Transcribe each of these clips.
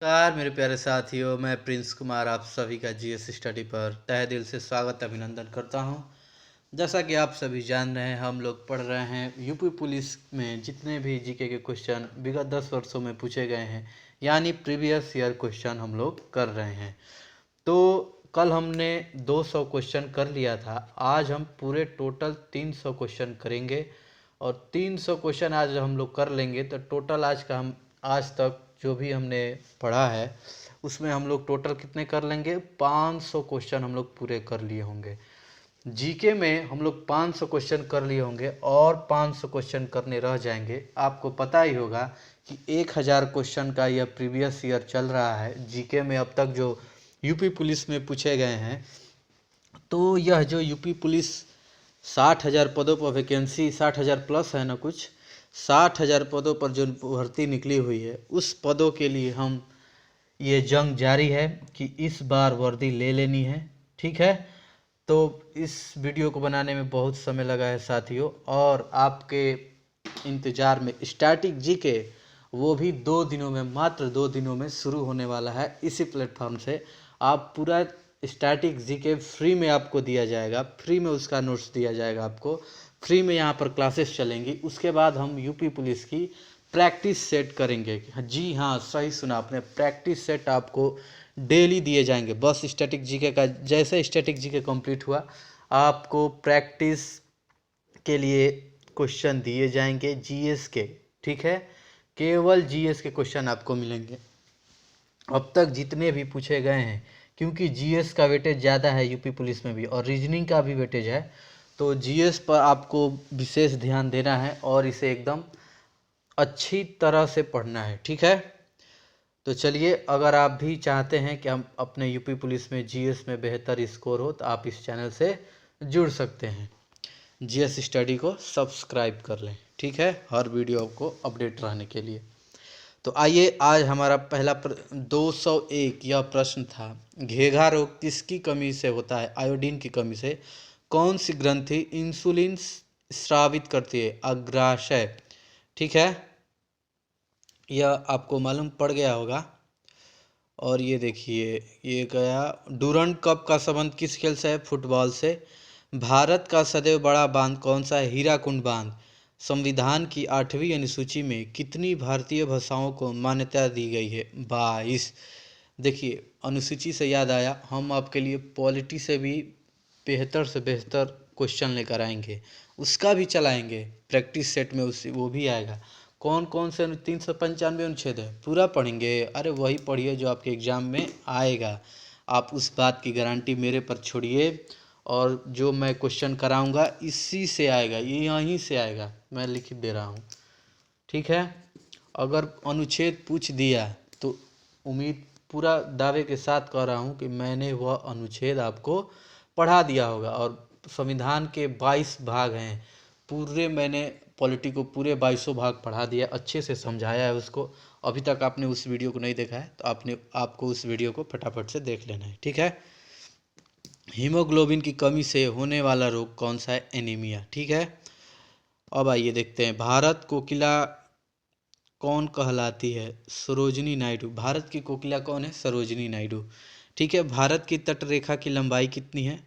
नमस्कार मेरे प्यारे साथियों, मैं प्रिंस कुमार आप सभी का जीएस स्टडी पर तहे दिल से स्वागत अभिनंदन करता हूं। जैसा कि आप सभी जान रहे हैं, हम लोग पढ़ रहे हैं यूपी पुलिस में जितने भी जीके के क्वेश्चन विगत 10 वर्षों में पूछे गए हैं, यानी प्रीवियस ईयर क्वेश्चन हम लोग कर रहे हैं। तो कल हमने 200 क्वेश्चन कर लिया था, आज हम पूरे टोटल 300 क्वेश्चन करेंगे और 300 क्वेश्चन आज हम लोग कर लेंगे तो टोटल आज तक जो भी हमने पढ़ा है उसमें हम लोग टोटल कितने कर लेंगे, 500 क्वेश्चन हम लोग पूरे कर लिए होंगे। जीके में हम लोग 500 क्वेश्चन कर लिए होंगे और 500 क्वेश्चन करने रह जाएंगे। आपको पता ही होगा कि 1000 क्वेश्चन का यह प्रीवियस ईयर चल रहा है जीके में। अब तक जो यूपी पुलिस में पूछे गए हैं, तो यह जो यूपी पुलिस 60,000 पदों पर वैकेंसी 60,000 प्लस है ना, कुछ 60,000 पदों पर जो भर्ती निकली हुई है, उस पदों के लिए हम ये जंग जारी है कि इस बार वर्दी ले लेनी है। ठीक है, तो इस वीडियो को बनाने में बहुत समय लगा है साथियों, और आपके इंतज़ार में स्टैटिक जीके वो भी 2 दिनों में, मात्र 2 दिनों में शुरू होने वाला है। इसी प्लेटफॉर्म से आप पूरा स्टैटिक जीके फ्री में आपको दिया जाएगा, फ्री में उसका नोट्स दिया जाएगा आपको, फ्री में यहाँ पर क्लासेस चलेंगी। उसके बाद हम यूपी पुलिस की प्रैक्टिस सेट करेंगे। जी हाँ, सही सुना आपने, प्रैक्टिस सेट आपको डेली दिए जाएंगे। बस स्टैटिक जीके का जैसे स्टैटिक जीके कंप्लीट हुआ, आपको प्रैक्टिस के लिए क्वेश्चन दिए जाएंगे जीएस के। ठीक है, केवल जीएस के क्वेश्चन आपको मिलेंगे अब तक जितने भी पूछे गए हैं, क्योंकि जीएस का वेटेज ज़्यादा है यूपी पुलिस में भी और रीजनिंग का भी वेटेज है। तो जीएस पर आपको विशेष ध्यान देना है और इसे एकदम अच्छी तरह से पढ़ना है। ठीक है, तो चलिए, अगर आप भी चाहते हैं कि हम अपने यूपी पुलिस में जीएस में बेहतर स्कोर हो, तो आप इस चैनल से जुड़ सकते हैं। जीएस स्टडी को सब्सक्राइब कर लें। ठीक है, हर वीडियो को अपडेट रहने के लिए। तो आइए, आज हमारा पहला 201 यह प्रश्न था, घेघा रोग किसकी कमी से होता है? आयोडीन की कमी से। कौन सी ग्रंथि इंसुलिन स्रावित करती है? अग्राशय। ठीक है, यह आपको मालूम पड़ गया होगा। और ये देखिए, ये गया। डूरंड कप का संबंध किस खेल से है? फुटबॉल से। भारत का सदैव बड़ा बांध कौन सा है? हीराकुंड बांध। संविधान की 8वीं अनुसूची में कितनी भारतीय भाषाओं को मान्यता दी गई है? 22। देखिए, अनुसूची से याद आया, हम आपके लिए पॉलिटी से भी बेहतर से बेहतर क्वेश्चन लेकर आएंगे, उसका भी चलाएंगे प्रैक्टिस सेट में, उस वो भी आएगा। कौन कौन से 395 अनुच्छेद है, पूरा पढ़ेंगे। अरे वही पढ़िए जो आपके एग्ज़ाम में आएगा, आप उस बात की गारंटी मेरे पर छोड़िए। और जो मैं क्वेश्चन कराऊंगा इसी से आएगा, ये यहीं से आएगा, मैं लिख दे रहा हूँ। ठीक है, अगर अनुच्छेद पूछ दिया तो उम्मीद पूरा दावे के साथ कह रहा हूँ कि मैंने वह अनुच्छेद आपको पढ़ा दिया होगा। और संविधान के 22 भाग हैं, पूरे मैंने पॉलिटी को पूरे 22 भाग पढ़ा दिया, अच्छे से समझाया है उसको। अभी तक आपने उस वीडियो को नहीं देखा है तो आपको उस वीडियो को फटाफट से देख लेना है। ठीक है, हीमोग्लोबिन की कमी से होने वाला रोग कौन सा है? एनीमिया। ठीक है, अब आइए देखते हैं, भारत कोकिला कौन कहलाती है? सरोजिनी नायडू। भारत की कोकिला कौन है? सरोजिनी नायडू। ठीक है, भारत की तटरेखा की लंबाई कितनी है?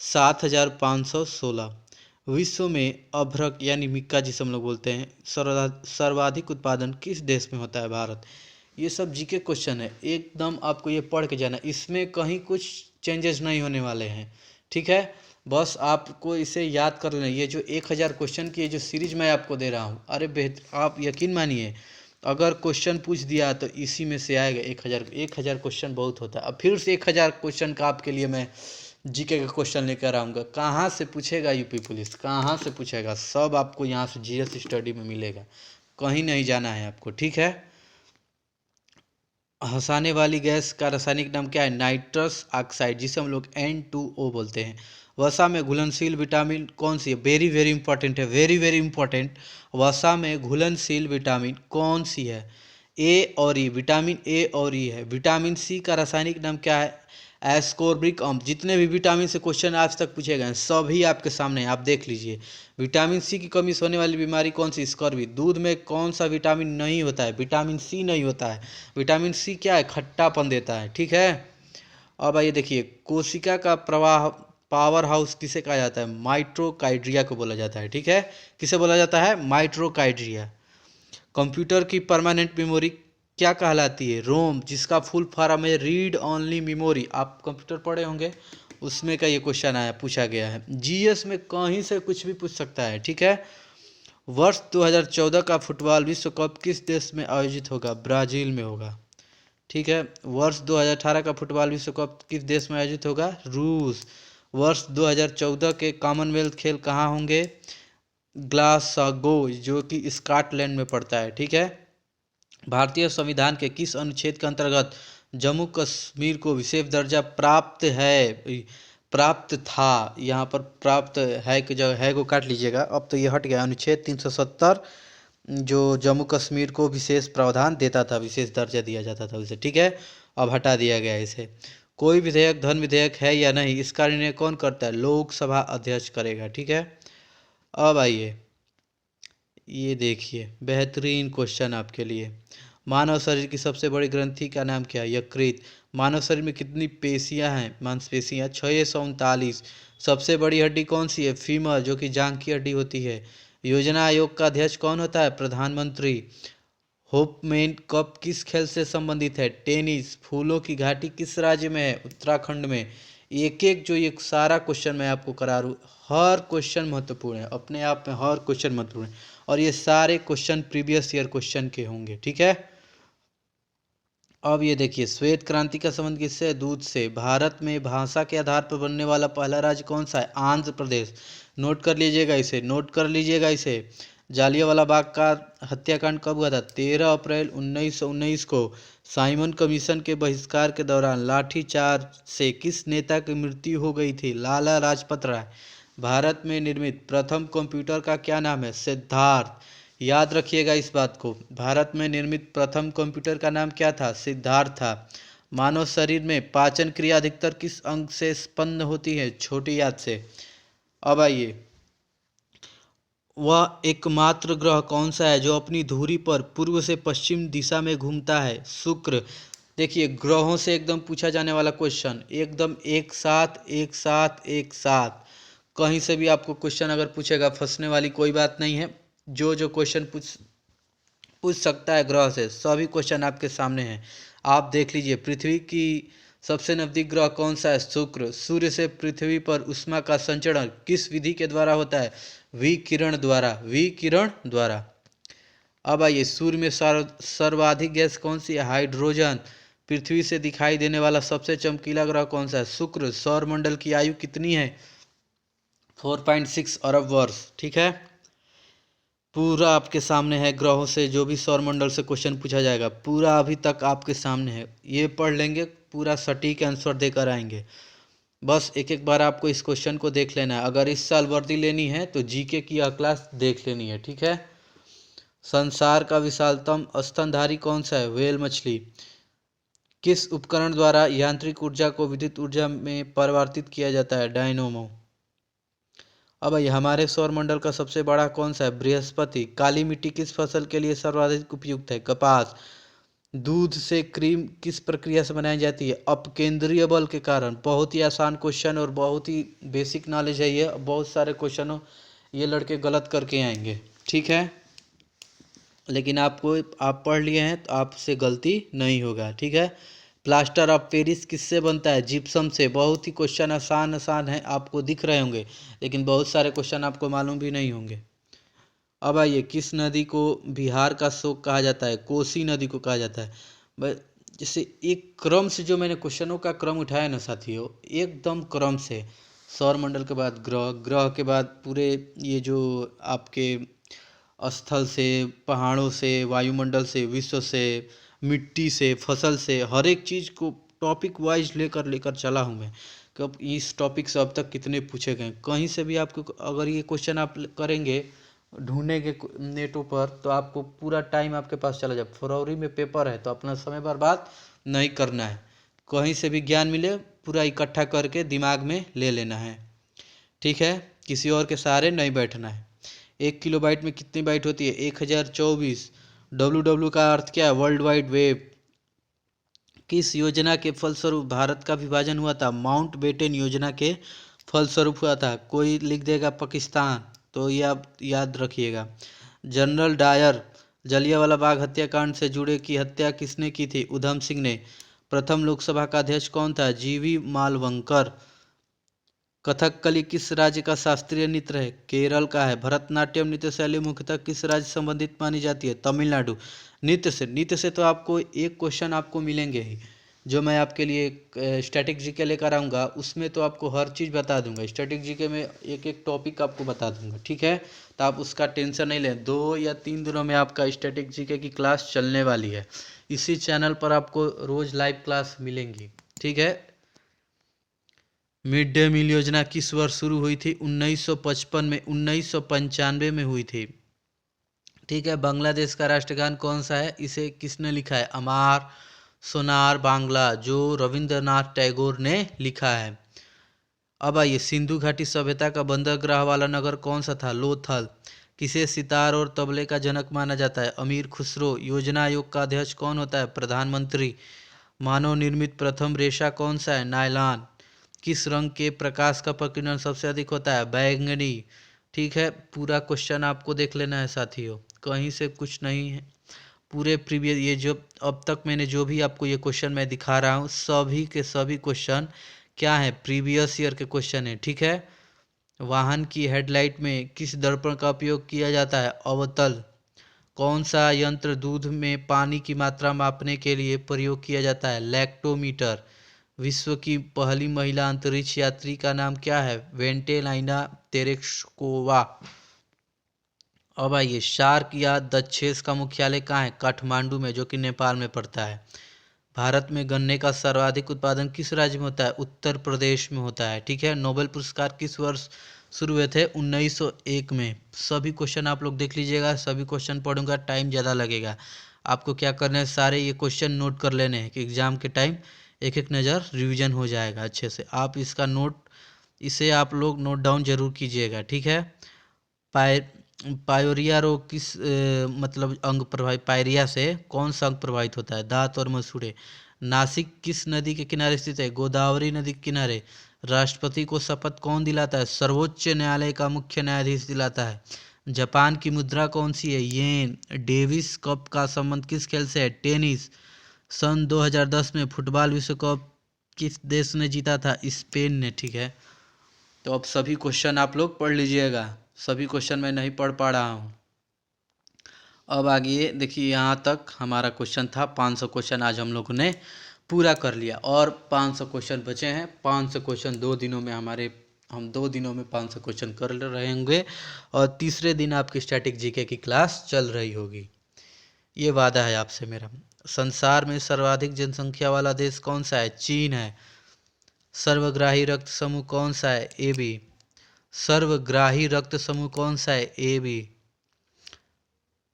7,516। विश्व में अभ्रक यानी मिक्का जिसे हम लोग बोलते हैं, सर्वाधिक उत्पादन किस देश में होता है? भारत। ये सब जीके क्वेश्चन है, एकदम आपको ये पढ़ के जाना, इसमें कहीं कुछ चेंजेस नहीं होने वाले हैं। ठीक है, बस आपको इसे याद कर लेना। ये जो 1000 क्वेश्चन की जो सीरीज मैं आपको दे रहा हूँ, अरे बेहतर, आप यकीन मानिए, अगर क्वेश्चन पूछ दिया तो इसी में से आएगा। 1000 क्वेश्चन बहुत होता है। अब फिर से 1000 क्वेश्चन का आपके लिए मैं जीके का क्वेश्चन लेकर आऊँगा। कहाँ से पूछेगा यूपी पुलिस, कहाँ से पूछेगा? सब आपको यहाँ से जीएस स्टडी में मिलेगा, कहीं नहीं जाना है आपको। ठीक है, हंसाने वाली गैस का रासायनिक नाम क्या है? नाइट्रस ऑक्साइड, जिसे हम लोग N2O बोलते हैं। वसा में घुलनशील विटामिन कौन सी है? वेरी वेरी इंपॉर्टेंट है, वेरी वेरी इंपॉर्टेंट। वसा में घुलनशील विटामिन कौन सी है? ए और ई, विटामिन ए और ई है। विटामिन सी का रासायनिक नाम क्या है? एस्कोर्बिक अम्ल, जितने भी विटामिन से क्वेश्चन आज तक पूछे गए हैं सभी आपके सामने हैं, आप देख लीजिए। विटामिन सी की कमी से होने वाली बीमारी कौन सी? स्कर्वी। दूध में कौन सा विटामिन नहीं होता है? विटामिन सी नहीं होता है। विटामिन सी क्या है? खट्टापन देता है, ठीक है। अब आइए देखिए, कोशिका का प्रवाह पावर हाउस किसे कहा जाता है? माइटोकाइड्रिया को बोला जाता है, ठीक है। किसे बोला जाता है? माइटोकाइड्रिया। कंप्यूटर की परमानेंट मेमोरी क्या कहलाती है? रोम, जिसका फुल फॉर्म है रीड ओनली मेमोरी। आप कंप्यूटर पढ़े होंगे, उसमें का ये क्वेश्चन आया, पूछा गया है। जीएस में कहीं से कुछ भी पूछ सकता है, ठीक है। वर्ष 2014 का फुटबॉल विश्व कप किस देश में आयोजित होगा? ब्राजील में होगा, ठीक है। वर्ष 2018 का फुटबॉल विश्व कप किस देश में आयोजित होगा? रूस। वर्ष 2014 के कॉमनवेल्थ खेल कहाँ होंगे? ग्लासगो, जो कि स्कॉटलैंड में पड़ता है, ठीक है। भारतीय संविधान के किस अनुच्छेद के अंतर्गत जम्मू कश्मीर को विशेष दर्जा प्राप्त है? प्राप्त था, यहाँ पर प्राप्त है की जगह है को काट लीजिएगा, अब तो ये हट गया। अनुच्छेद 370 जो जम्मू कश्मीर को विशेष प्रावधान देता था, विशेष दर्जा दिया जाता था उसे, ठीक है, अब हटा दिया गया इसे। कोई विधेयक धन विधेयक है या नहीं, इसका निर्णय कौन करता है? लोकसभा अध्यक्ष करेगा, ठीक है। अब आइए ये देखिए, बेहतरीन क्वेश्चन आपके लिए। मानव शरीर की सबसे बड़ी ग्रंथि का नाम क्या है? यकृत। मानव शरीर में कितनी पेशियां हैं? मांसपेशियां 639। सबसे बड़ी हड्डी कौन सी है? फीमर, जो कि जांघ की हड्डी होती है। योजना आयोग का अध्यक्ष कौन होता है? प्रधानमंत्री। होपमेन कप किस खेल से संबंधित है? टेनिस। फूलों की घाटी किस राज्य में है? उत्तराखंड में। एक एक जो ये सारा क्वेश्चन मैं आपको करा रहा हूँ, हर क्वेश्चन महत्वपूर्ण है, अपने आप में हर क्वेश्चन महत्वपूर्ण है, और ये सारे क्वेश्चन प्रीवियस ईयर क्वेश्चन के होंगे, ठीक है। अब ये देखिए, श्वेत क्रांति का संबंध किससे है? दूध से। भारत में भाषा के आधार पर बनने वाला पहला राज्य कौन सा है? आंध्र प्रदेश। नोट कर लीजिएगा इसे, नोट कर लीजिएगा इसे। जालियांवाला बाग का हत्याकांड कब हुआ था? 13 अप्रैल 1919 को। साइमन कमीशन के बहिष्कार के दौरान लाठीचार्ज से किस नेता की मृत्यु हो गई थी? लाला लाजपत राय। भारत में निर्मित प्रथम कंप्यूटर का क्या नाम है? सिद्धार्थ। याद रखिएगा इस बात को, भारत में निर्मित प्रथम कंप्यूटर का नाम क्या था? सिद्धार्थ था। मानव शरीर में पाचन क्रिया अधिकतर किस अंग से उत्पन्न होती है? छोटी आंत से। अब आइए, वह एकमात्र ग्रह कौन सा है जो अपनी धुरी पर पूर्व से पश्चिम दिशा में घूमता है? शुक्र। देखिए, ग्रहों से एकदम पूछा जाने वाला क्वेश्चन, एकदम एक साथ एक साथ एक साथ, कहीं से भी आपको क्वेश्चन अगर पूछेगा फंसने वाली कोई बात नहीं है। जो जो क्वेश्चन पूछ सकता है ग्रह से, सभी क्वेश्चन आपके सामने हैं, आप देख लीजिए। पृथ्वी की सबसे नजदीक ग्रह कौन सा है? शुक्र। सूर्य से पृथ्वी पर ऊष्मा का संचरण किस विधि के द्वारा होता है? विकिरण द्वारा, विकिरण द्वारा। अब आइए, सूर्य में सर्वाधिक गैस कौन सी है? हाइड्रोजन। पृथ्वी से दिखाई देने वाला सबसे चमकीला ग्रह कौन सा है? शुक्र। सौरमंडल की आयु कितनी है? 4.6 अरब वर्ष, ठीक है। पूरा आपके सामने है, ग्रहों से जो भी सौरमंडल से क्वेश्चन पूछा जाएगा पूरा अभी तक आपके सामने है, ये पढ़ लेंगे, पूरा सटीक आंसर देकर आएंगे। बस एक एक बार आपको इस क्वेश्चन को देख लेना है। अगर इस साल वर्दी लेनी है तो जीके की यह क्लास देख लेनी है, ठीक है। संसार का विशालतम स्तनधारी कौन सा है? व्हेल मछली। किस उपकरण द्वारा यांत्रिक ऊर्जा को विद्युत ऊर्जा में परिवर्तित किया जाता है? डायनोमो। अब ये हमारे सौरमंडल का सबसे बड़ा कौन सा है? बृहस्पति। काली मिट्टी किस फसल के लिए सर्वाधिक उपयुक्त है? कपास। दूध से क्रीम किस प्रक्रिया से बनाई जाती है? अपकेंद्रीय बल के कारण। बहुत ही आसान क्वेश्चन और बहुत ही बेसिक नॉलेज है ये, बहुत सारे क्वेश्चनों ये लड़के गलत करके आएंगे, ठीक है, लेकिन आपको आप पढ़ लिए हैं तो आपसे गलती नहीं होगा, ठीक है। प्लास्टर ऑफ पेरिस किससे बनता है? जिप्सम से। बहुत ही क्वेश्चन आसान आसान है, आपको दिख रहे होंगे, लेकिन बहुत सारे क्वेश्चन आपको मालूम भी नहीं होंगे। अब आइए, किस नदी को बिहार का शोक कहा जाता है? कोसी नदी को कहा जाता है। जैसे एक क्रम से जो मैंने क्वेश्चनों का क्रम उठाया ना साथियों, एकदम क्रम से, सौरमंडल के बाद ग्रह, ग्रह के बाद पूरे ये जो आपके स्थल से, पहाड़ों से, वायुमंडल से, विश्व से, मिट्टी से, फसल से, हर एक चीज़ को टॉपिक वाइज लेकर लेकर चला हूँ मैं। कब इस टॉपिक से अब तक कितने पूछे गए, कहीं से भी आपको अगर ये क्वेश्चन आप करेंगे ढूंढेंगे नेटों पर तो आपको पूरा टाइम आपके पास चला जाए। फरवरी में पेपर है तो अपना समय बर्बाद नहीं करना है। कहीं से भी ज्ञान मिले पूरा इकट्ठा करके दिमाग में ले लेना है, ठीक है। किसी और के सहारे नहीं बैठना है। 1 किलोबाइट में कितनी बाइट होती है? 1024। WW का अर्थ क्या है? World wide web. किस योजना के फलस्वरूप भारत का विभाजन हुआ था? माउंट बेटन योजना के फलस्वरूप हुआ था। कोई लिख देगा पाकिस्तान, तो ये आप याद रखिएगा। जनरल डायर, जलियांवाला बाग हत्याकांड से जुड़े की हत्या किसने की थी? उधम सिंह ने। प्रथम लोकसभा का अध्यक्ष कौन था? GV मालवंकर। कथकली किस राज्य का शास्त्रीय नृत्य है? केरल का है। भरतनाट्यम नृत्य शैली मुख्यतः किस राज्य संबंधित मानी जाती है? तमिलनाडु। नृत्य से तो आपको एक क्वेश्चन आपको मिलेंगे ही। जो मैं आपके लिए स्टैटिक जीके लेकर आऊँगा उसमें तो आपको हर चीज़ बता दूंगा। स्टैटिक जीके में एक एक टॉपिक आपको बता दूंगा, ठीक है। तो आप उसका टेंशन नहीं लें। 2 या 3 दिनों में आपका स्टैटिक जीके की क्लास चलने वाली है। इसी चैनल पर आपको रोज़ लाइव क्लास मिलेंगी, ठीक है। मिड डे मील योजना किस वर्ष शुरू हुई थी? 1955 में। 1995 में हुई थी, ठीक है। बांग्लादेश का राष्ट्रगान कौन सा है? इसे किसने लिखा है? अमार सोनार बांग्ला, जो रविंद्रनाथ टैगोर ने लिखा है। अब आइए, सिंधु घाटी सभ्यता का बंदरगाह वाला नगर कौन सा था? लोथल। किसे सितार और तबले का जनक माना जाता है? अमीर खुसरो। योजना आयोग का अध्यक्ष कौन होता है? प्रधानमंत्री। मानव निर्मित प्रथम रेशा कौन सा है? नायलॉन। किस रंग के प्रकाश का प्रकीर्णन सबसे अधिक होता है? बैंगनी, ठीक है। पूरा क्वेश्चन आपको देख लेना है साथियों, कहीं से कुछ नहीं है। पूरे प्रीवियस ये जो अब तक मैंने जो भी आपको ये क्वेश्चन मैं दिखा रहा हूँ सभी के सभी क्वेश्चन क्या है? प्रीवियस ईयर के क्वेश्चन है, ठीक है। वाहन की हेडलाइट में किस दर्पण का उपयोग किया जाता है? अवतल। कौन सा यंत्र दूध में पानी की मात्रा मापने के लिए प्रयोग किया जाता है? लैक्टोमीटर। विश्व की पहली महिला अंतरिक्ष यात्री का नाम क्या है? वेंटेलाइना तेरेस्कोवा। अब आइए, शार्क या दक्षेस का मुख्यालय कहाँ है? काठमांडू में, जो कि नेपाल में पड़ता है। भारत में गन्ने का सर्वाधिक उत्पादन किस राज्य में होता है? उत्तर प्रदेश में होता है, ठीक है। नोबेल पुरस्कार किस वर्ष शुरू हुए थे? 1901 में। सभी क्वेश्चन आप लोग देख लीजिएगा, सभी क्वेश्चन पढ़ूंगा, टाइम ज़्यादा लगेगा। आपको क्या करना है, सारे ये क्वेश्चन नोट कर लेने हैं कि एग्जाम के टाइम एक एक नज़र रिवीजन हो जाएगा अच्छे से। आप इसका इसे आप लोग नोट डाउन जरूर कीजिएगा, ठीक है। पायोरिया रोग किस मतलब अंग प्रभावित? पायरिया से कौन सा अंग प्रभावित होता है? दांत और मसूड़े। नासिक किस नदी के किनारे स्थित है? गोदावरी नदी के किनारे। राष्ट्रपति को शपथ कौन दिलाता है? सर्वोच्च न्यायालय का मुख्य न्यायाधीश दिलाता है। जापान की मुद्रा कौन सी है? येन। डेविस कप का संबंध किस खेल से है? टेनिस। सन 2010 में फुटबॉल विश्व कप किस देश ने जीता था? स्पेन ने, ठीक है। तो अब सभी क्वेश्चन आप लोग पढ़ लीजिएगा, सभी क्वेश्चन मैं नहीं पढ़ पा रहा हूँ। अब आगे देखिए, यहाँ तक हमारा क्वेश्चन था। 500 क्वेश्चन आज हम लोगों ने पूरा कर लिया और 500 क्वेश्चन बचे हैं। 500 क्वेश्चन 2 दिनों में हम 2 दिनों में 500 क्वेश्चन कर रहे होंगे और तीसरे दिन आपकी स्टैटिक जीके की क्लास चल रही होगी। ये वादा है आपसे मेरा। संसार में सर्वाधिक जनसंख्या वाला देश कौन सा है? चीन है। सर्वग्राही रक्त समूह कौन सा है? AB। सर्वग्राही रक्त समूह कौन सा है? AB।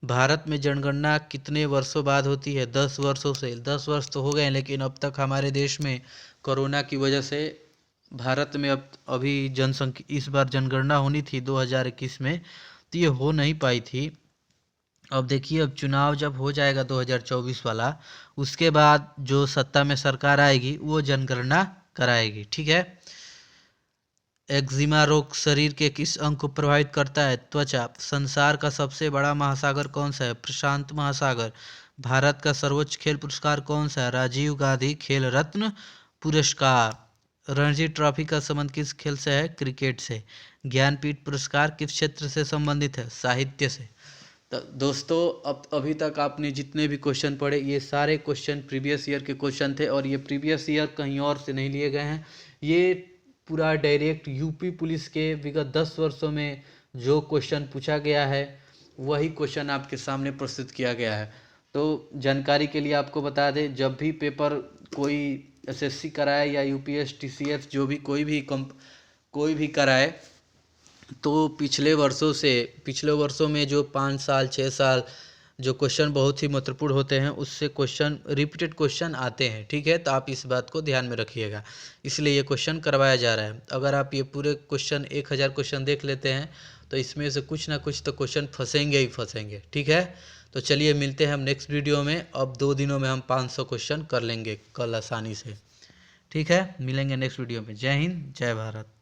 भारत में जनगणना कितने वर्षों बाद होती है? 10 वर्षों से। 10 वर्ष तो हो गए, लेकिन अब तक हमारे देश में कोरोना की वजह से भारत में अभी जनसंख्या इस बार जनगणना होनी थी 2021 में, तो ये हो नहीं पाई थी। अब देखिए, अब चुनाव जब हो जाएगा 2024 वाला, उसके बाद जो सत्ता में सरकार आएगी वो जनगणना कराएगी, ठीक है। एक्जिमा रोग शरीर के किस अंग को प्रभावित करता है? त्वचा। संसार का सबसे बड़ा महासागर कौन सा है? प्रशांत महासागर। भारत का सर्वोच्च खेल पुरस्कार कौन सा है? राजीव गांधी खेल रत्न पुरस्कार। रणजी ट्रॉफी का संबंध किस खेल से है? क्रिकेट से। ज्ञानपीठ पुरस्कार किस क्षेत्र से संबंधित है? साहित्य से। तो दोस्तों, अब अभी तक आपने जितने भी क्वेश्चन पढ़े, ये सारे क्वेश्चन प्रीवियस ईयर के क्वेश्चन थे और ये प्रीवियस ईयर कहीं और से नहीं लिए गए हैं। ये पूरा डायरेक्ट यूपी पुलिस के विगत 10 वर्षों में जो क्वेश्चन पूछा गया है वही क्वेश्चन आपके सामने प्रस्तुत किया गया है। तो जानकारी के लिए आपको बता दें, जब भी पेपर कोई SSC कराए या UPS TCS जो भी कोई भी कराए, तो पिछले वर्षों में जो 5 साल 6 साल जो क्वेश्चन बहुत ही महत्वपूर्ण होते हैं उससे क्वेश्चन रिपीटेड क्वेश्चन आते हैं, ठीक है। तो आप इस बात को ध्यान में रखिएगा, इसलिए ये क्वेश्चन करवाया जा रहा है। अगर आप ये पूरे क्वेश्चन 1000 क्वेश्चन देख लेते हैं तो इसमें से कुछ ना कुछ तो क्वेश्चन फंसेंगे ही फंसेंगे, ठीक है। तो चलिए मिलते हैं हम नेक्स्ट वीडियो में। अब 2 दिनों में हम 500 क्वेश्चन कर लेंगे कल आसानी से, ठीक है। मिलेंगे नेक्स्ट वीडियो में। जय हिंद, जय भारत।